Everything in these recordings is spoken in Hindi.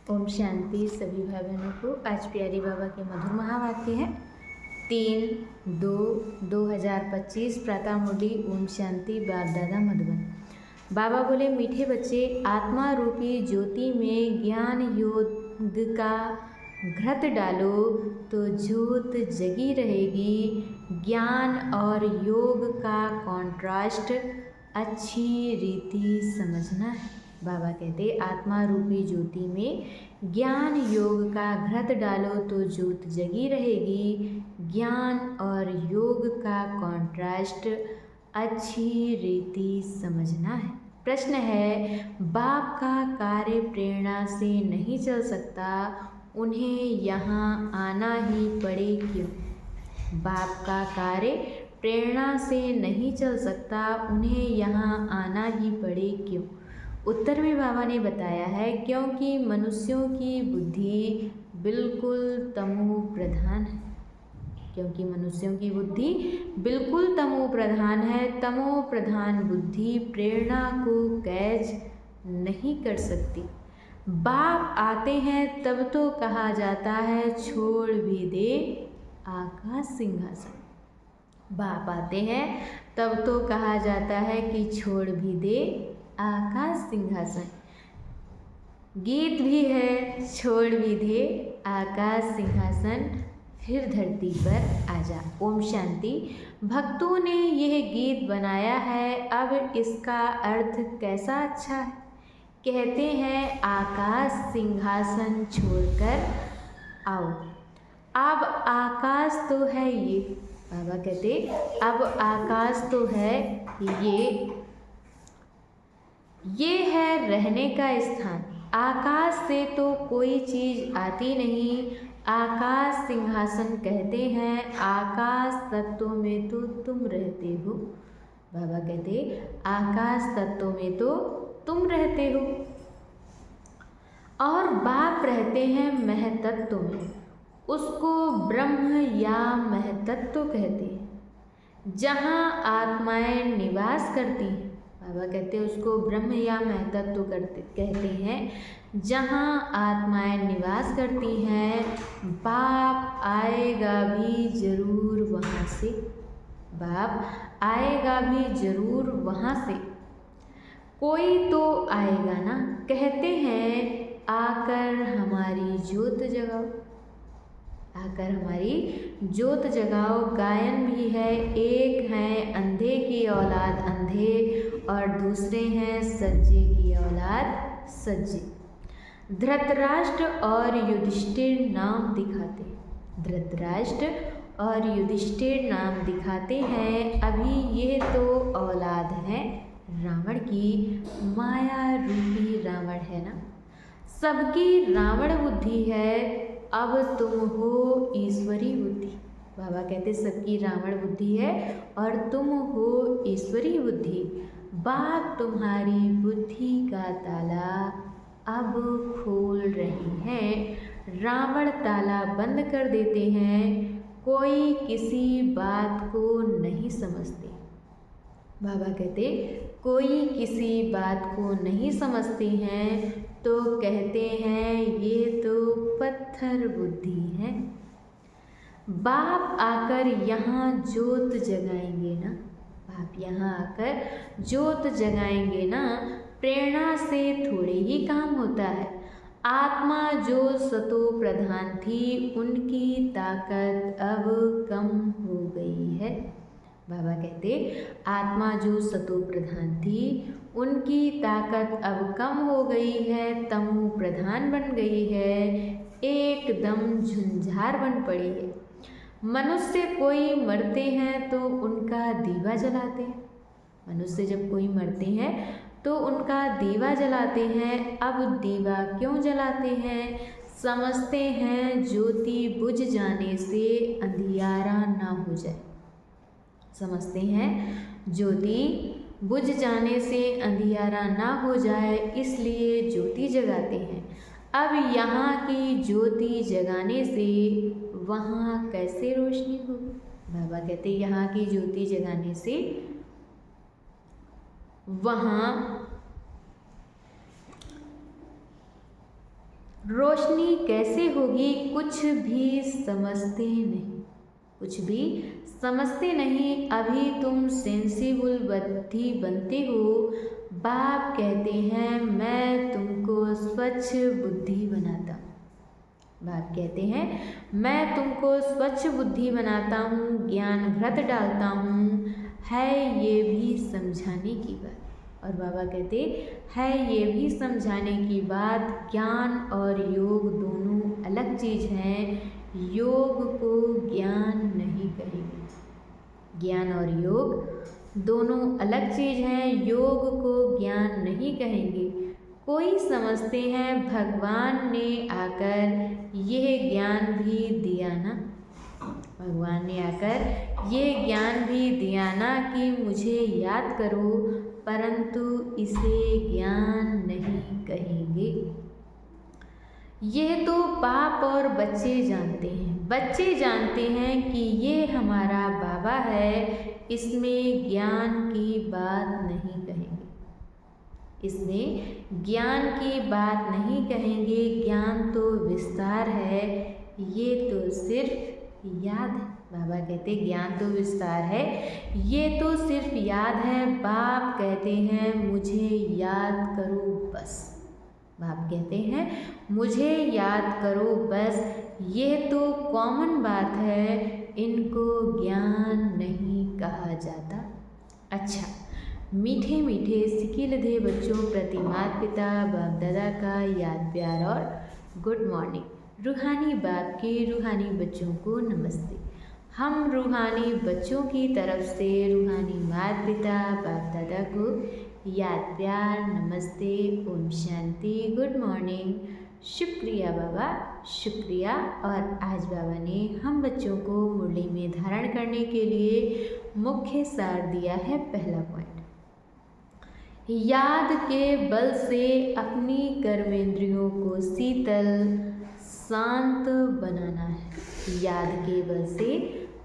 ओम शांति। सभी भाई बहनों को आज प्यारी बाबा के मधुर महावाक्य है 3/2/2025 प्रातः मुरली। ओम शांति। बाप दादा मधुबन। बाबा बोले, मीठे बच्चे, आत्मा रूपी ज्योति में ज्ञान योग का घृत डालो तो ज्योत जगी रहेगी। ज्ञान और योग का कॉन्ट्रास्ट अच्छी रीति समझना है। बाबा कहते, आत्मा रूपी ज्योति में ज्ञान योग का घृत डालो तो ज्योत जगी रहेगी। ज्ञान और योग का कॉन्ट्रास्ट अच्छी रीति समझना है। प्रश्न है, बाप का कार्य प्रेरणा से नहीं चल सकता, उन्हें यहाँ आना ही पड़े क्यों? बाप का कार्य प्रेरणा से नहीं चल सकता, उन्हें यहाँ आना ही पड़े क्यों? उत्तर में बाबा ने बताया है, क्योंकि मनुष्यों की बुद्धि बिल्कुल तमो प्रधान है। क्योंकि मनुष्यों की बुद्धि बिल्कुल तमो प्रधान है। तमो प्रधान बुद्धि प्रेरणा को कैच नहीं कर सकती। बाप आते हैं तब तो कहा जाता है छोड़ भी दे आकाश सिंहासन। बाप आते हैं तब तो कहा जाता है कि छोड़ भी दे आकाश सिंहासन। गीत भी है, छोड़ भी दे आकाश सिंहासन, फिर धरती पर आजा। ओम शांति। भक्तों ने यह गीत बनाया है, अब इसका अर्थ कैसा अच्छा है। कहते हैं, आकाश सिंहासन छोड़कर आओ। अब आकाश तो है ये, बाबा कहते, अब आकाश तो है ये है रहने का स्थान। आकाश से तो कोई चीज़ आती नहीं। आकाश सिंहासन कहते हैं, आकाश तत्व में तो तुम रहते हो। बाबा कहते, आकाश तत्व में तो तुम रहते हो और बाप रहते हैं महतत्व में। उसको ब्रह्म या महतत्व कहते हैं, जहाँ आत्माएं निवास करती हैं। बाबा कहते हैं, उसको ब्रह्म या महतत्व कहते हैं, जहाँ आत्माएं निवास करती हैं। बाप आएगा भी जरूर वहाँ से। बाप आएगा भी जरूर वहाँ से। कोई तो आएगा ना। कहते हैं, आकर हमारी ज्योत जगाओ, आकर हमारी ज्योत जगाओ। गायन भी है, एक हैं अंधे की औलाद अंधे और दूसरे हैं सज्जे की औलाद सज्जे। धृतराष्ट्र और युधिष्ठिर नाम दिखाते, धृतराष्ट्र और युधिष्ठिर नाम दिखाते हैं। अभी ये तो औलाद हैं रावण की, माया रूपी रावण है ना। सबकी रावण बुद्धि है, अब तुम हो ईश्वरी बुद्धि। बाबा कहते, सबकी रावण बुद्धि है और तुम हो ईश्वरी बुद्धि। बाप तुम्हारी बुद्धि का ताला अब खोल रही हैं। रावण ताला बंद कर देते हैं। कोई किसी बात को नहीं समझते। बाबा कहते, कोई किसी बात को नहीं समझते हैं तो कहते हैं ये तो पत्थर बुद्धि है। बाप आकर यहाँ ज्योत जगाएंगे ना। बाप यहाँ आकर ज्योत जगाएंगे ना। प्रेरणा से थोड़े ही काम होता है। आत्मा जो सतो प्रधान थी, उनकी ताकत अब कम हो गई है। बाबा कहते, आत्मा जो सतो प्रधान थी, उनकी ताकत अब कम हो गई है, तमो प्रधान बन गई है, एकदम झुंझार बन पड़ी है। मनुष्य कोई मरते हैं तो उनका दीवा जलाते हैं। मनुष्य जब कोई मरते हैं तो उनका दीवा जलाते हैं। अब दीवा क्यों जलाते हैं? समझते हैं ज्योति बुझ जाने से अंधियारा ना हो जाए। समझते हैं ज्योति बुझ जाने से अंधियारा ना हो जाए, इसलिए ज्योति जगाते हैं। अब यहाँ की ज्योति जगाने से वहाँ कैसे रोशनी हो? बाबा कहते, यहाँ की ज्योति जगाने से वहाँ रोशनी कैसे होगी कुछ भी समझते नहीं, कुछ भी समझते नहीं, अभी तुम सेंसिबल बुद्धि बनते हो। बाप कहते हैं मैं तुमको स्वच्छ बुद्धि बनाता हूँ। बाप कहते हैं मैं तुमको स्वच्छ बुद्धि बनाता हूँ, ज्ञान घृत डालता हूँ, है ये भी समझाने की बात। और बाबा कहते है ये भी समझाने की बात, ज्ञान और योग दोनों अलग चीज़ हैं, योग को ज्ञान नहीं कहेंगे। ज्ञान और योग दोनों अलग चीज़ हैं, योग को ज्ञान नहीं कहेंगे। कोई समझते हैं भगवान ने आकर यह ज्ञान भी दिया ना, भगवान ने आकर ये ज्ञान भी दिया ना कि मुझे याद करो, परंतु इसे ज्ञान नहीं कहेंगे। यह तो बाप और बच्चे जानते हैं, बच्चे जानते हैं कि ये हमारा बाबा है, इसमें ज्ञान की बात नहीं कहेंगे, इसमें ज्ञान की बात नहीं कहेंगे। ज्ञान तो विस्तार है, ये तो सिर्फ याद है। बाबा कहते ज्ञान तो विस्तार है, ये तो सिर्फ याद है। बाप कहते हैं मुझे याद करो बस, बाप कहते हैं मुझे याद करो बस, ये तो कॉमन बात है, इनको ज्ञान नहीं कहा जाता। अच्छा, मीठे मीठे सिकिलधे बच्चों प्रति माता पिता बाप दादा का याद प्यार और गुड मॉर्निंग। रूहानी बाप के रूहानी बच्चों को नमस्ते। हम रूहानी बच्चों की तरफ से रूहानी माता पिता बाप दादा को याद प्यार नमस्ते, ओम शांति, गुड मॉर्निंग, शुक्रिया बाबा, शुक्रिया। और आज बाबा ने हम बच्चों को मुरली में धारण करने के लिए मुख्य सार दिया है। पहला पॉइंट, याद के बल से अपनी कर्मेंद्रियों को शीतल शांत बनाना है। याद के बल से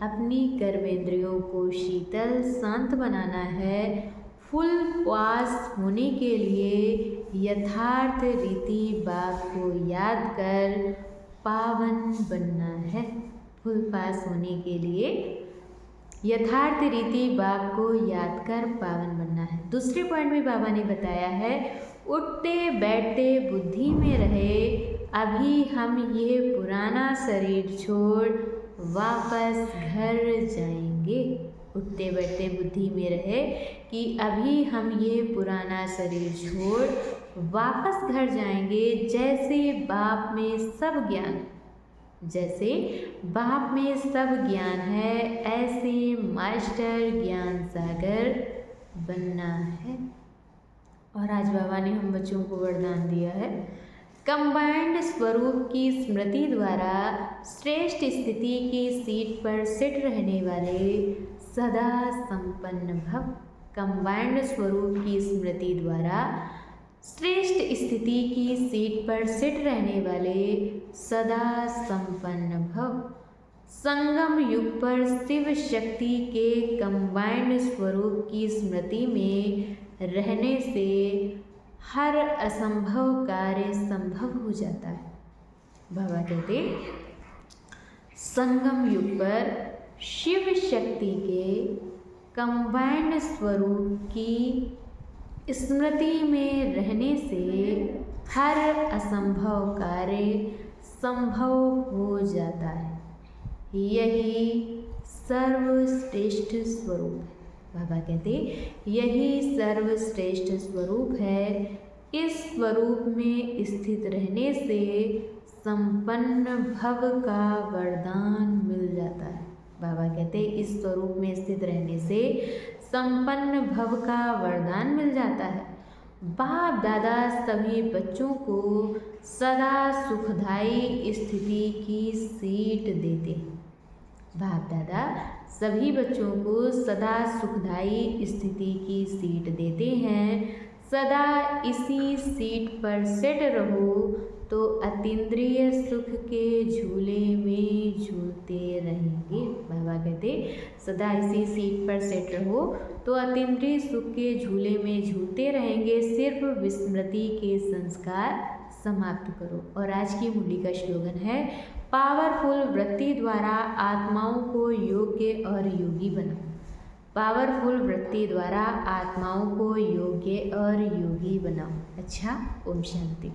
अपनी कर्मेंद्रियों को शीतल शांत बनाना है। फुल पास होने के लिए यथार्थ रीति बाप को याद कर पावन बनना है। फुल पास होने के लिए यथार्थ रीति बाप को याद कर पावन बनना है। दूसरे पॉइंट में बाबा ने बताया है, उठते बैठते बुद्धि में रहे, अभी हम ये पुराना शरीर छोड़ वापस घर जाएंगे। उठते बैठते बुद्धि में रहे कि अभी हम ये पुराना शरीर छोड़ वापस घर जाएंगे। जैसे बाप में सब ज्ञान, जैसे बाप में सब ज्ञान है, ऐसे मास्टर ज्ञान सागर बनना है। और आज बाबा ने हम बच्चों को वरदान दिया है, कंबाइंड स्वरूप की स्मृति द्वारा श्रेष्ठ स्थिति की सीट पर सिट रहने वाले सदा संपन्न भव। कंबाइंड स्वरूप की स्मृति द्वारा श्रेष्ठ स्थिति की सीट पर सिट रहने वाले सदा संपन्न भव। संगम युग पर शिव शक्ति के कंबाइंड स्वरूप की स्मृति में रहने से हर असंभव कार्य संभव हो जाता है। बाबा कहते संगम युग पर शिव शक्ति के कंबाइंड स्वरूप की स्मृति में रहने से हर असंभव कार्य संभव हो जाता है। यही सर्वश्रेष्ठ स्वरूप है। बाबा कहते यही सर्वश्रेष्ठ स्वरूप है। इस स्वरूप में स्थित रहने से संपन्न भव का वरदान मिल जाता है। बाबा कहते इस स्वरूप में स्थित रहने से संपन्न भव का वरदान मिल जाता है। बाप दादा सभी बच्चों को सदा सुखदायी स्थिति की सीट देते हैं। बाप दादा सभी बच्चों को सदा सुखदायी स्थिति की सीट देते हैं। सदा इसी सीट पर सेट रहो तो अतीन्द्रिय सुख के झूले में झूलते रहेंगे। बाबा कहते सदा इसी सीट पर सेट रहो तो अतीन्द्रिय सुख के झूले में झूलते रहेंगे। सिर्फ विस्मृति के संस्कार समाप्त करो। और आज की मुरली का स्लोगन है, पावरफुल वृत्ति द्वारा आत्माओं को योग्य और योगी बनाओ। पावरफुल वृत्ति द्वारा आत्माओं को योग्य और योगी बनाओ। अच्छा, ओम शांति।